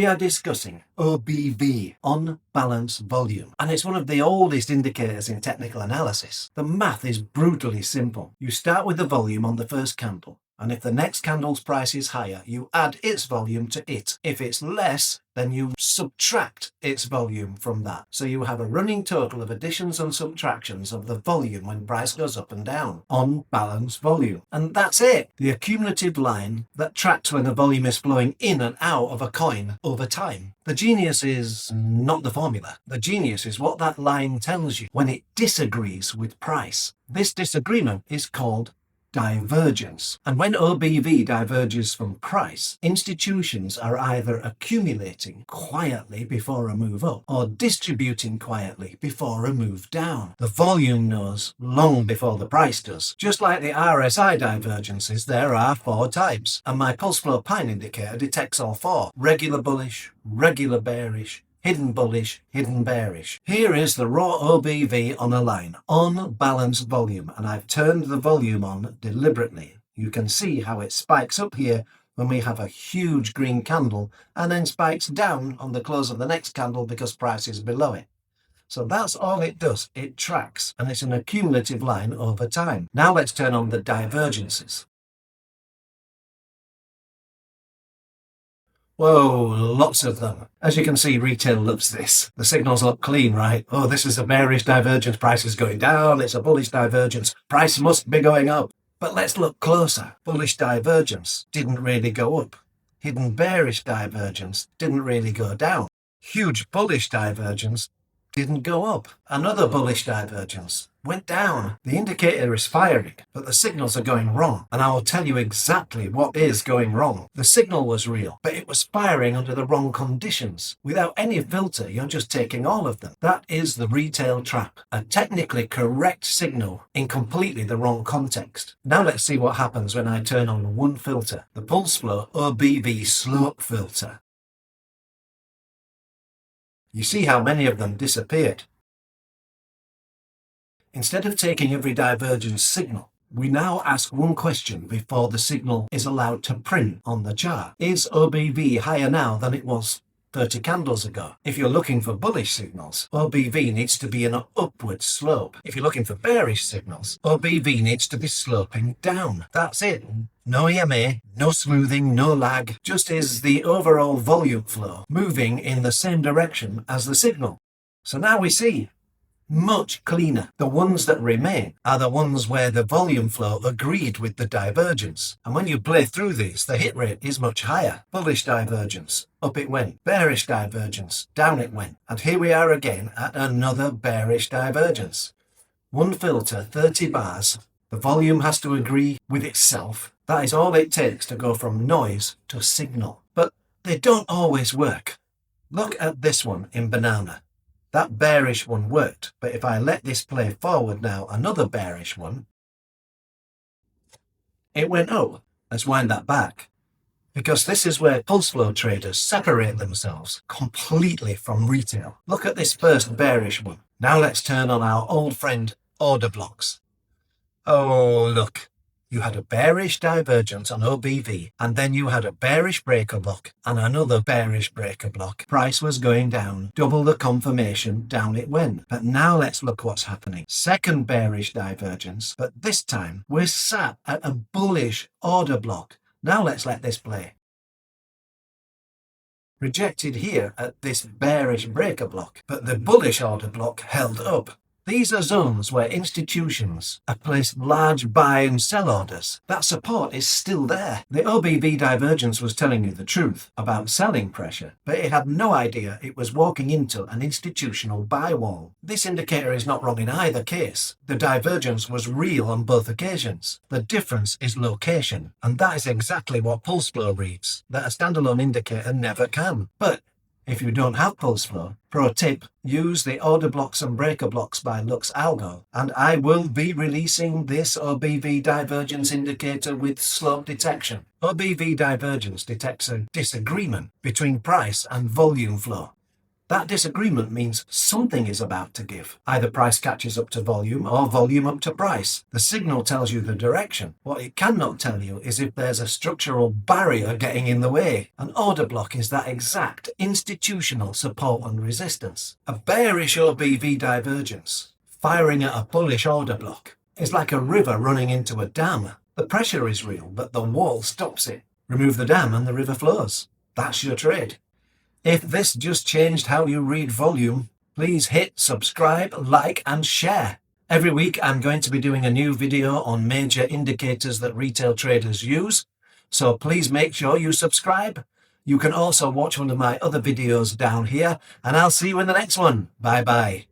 We are discussing OBV, on-balance volume, and it's one of the oldest indicators in technical analysis. The math is brutally simple. You start with the volume on the first candle, and if the next candle's price is higher, you add its volume to it. If it's less, then you subtract its volume from that. So you have a running total of additions and subtractions of the volume when price goes up and down, on balance volume. And that's it. The accumulative line that tracks when the volume is flowing in and out of a coin over time. The genius is not the formula. The genius is what that line tells you when it disagrees with price. This disagreement is called divergence. And when OBV diverges from price, institutions are either accumulating quietly before a move up or distributing quietly before a move down. The volume knows long before the price does. Just like the RSI divergences, there are 4 types, and my pulse flow pine indicator detects all 4: regular bullish, regular bearish, hidden bullish, hidden bearish. Here is the raw OBV on a line, on balance volume, and I've turned the volume on deliberately. You can see how it spikes up here when we have a huge green candle and then spikes down on the close of the next candle because price is below it. So that's all it does. It tracks, and it's an accumulative line over time. Now let's turn on the divergences. Whoa, lots of them. As you can see, retail loves this. The signals look clean, right? Oh, this is a bearish divergence, price is going down. It's a bullish divergence, price must be going up. But let's look closer. Bullish divergence didn't really go up. Hidden bearish divergence didn't really go down. Huge bullish divergence didn't go up. Another bullish divergence went down. The indicator is firing, but the signals are going wrong, and I will tell you exactly what is going wrong. The signal was real, but it was firing under the wrong conditions. Without any filter, you're just taking all of them. That is the retail trap, a technically correct signal in completely the wrong context. Now let's see what happens when I turn on one filter, the pulse flow OBV slope filter. You see how many of them disappeared. Instead of taking every divergence signal, we now ask one question before the signal is allowed to print on the chart. Is OBV higher now than it was 30 candles ago? If you're looking for bullish signals, OBV needs to be in an upward slope. If you're looking for bearish signals, OBV needs to be sloping down. That's it. No EMA, no smoothing, no lag, just is the overall volume flow moving in the same direction as the signal. So now we see much cleaner. The ones that remain are the ones where the volume flow agreed with the divergence. And when you play through these, the hit rate is much higher. Bullish divergence, up it went. Bearish divergence, down it went. And here we are again at another bearish divergence. One filter, 30 bars. The volume has to agree with itself. That is all it takes to go from noise to signal. But they don't always work. Look at this one in banana. That bearish one worked, but if I let this play forward now, another bearish one, it went up. Let's wind that back. Because this is where pulse flow traders separate themselves completely from retail. Look at this first bearish one. Now let's turn on our old friend order blocks. Oh, look. You had a bearish divergence on OBV, and then you had a bearish breaker block and another bearish breaker block. Price was going down, double the confirmation, down it went. But now let's look what's happening. Second bearish divergence, but this time we're sat at a bullish order block. Now let's let this play. Rejected here at this bearish breaker block, but the bullish order block held up. These are zones where institutions have placed large buy and sell orders. That support is still there. The OBV divergence was telling you the truth about selling pressure, but it had no idea it was walking into an institutional buy wall. This indicator is not wrong in either case. The divergence was real on both occasions. The difference is location, and that is exactly what pulse flow reads, that a standalone indicator never can. But if you don't have pulse flow, pro tip, use the order blocks and breaker blocks by Lux Algo, and I will be releasing this OBV divergence indicator with slope detection. OBV divergence detects a disagreement between price and volume flow. That disagreement means something is about to give. Either price catches up to volume or volume up to price. The signal tells you the direction. What it cannot tell you is if there's a structural barrier getting in the way. An order block is that exact institutional support and resistance. A bearish OBV divergence, firing at a bullish order block, is like a river running into a dam. The pressure is real, but the wall stops it. Remove the dam and the river flows. That's your trade. If this just changed how you read volume, please hit subscribe, like and share. Every week I'm going to be doing a new video on major indicators that retail traders use, so please make sure you subscribe. You can also watch one of my other videos down here, and I'll see you in the next one. Bye bye.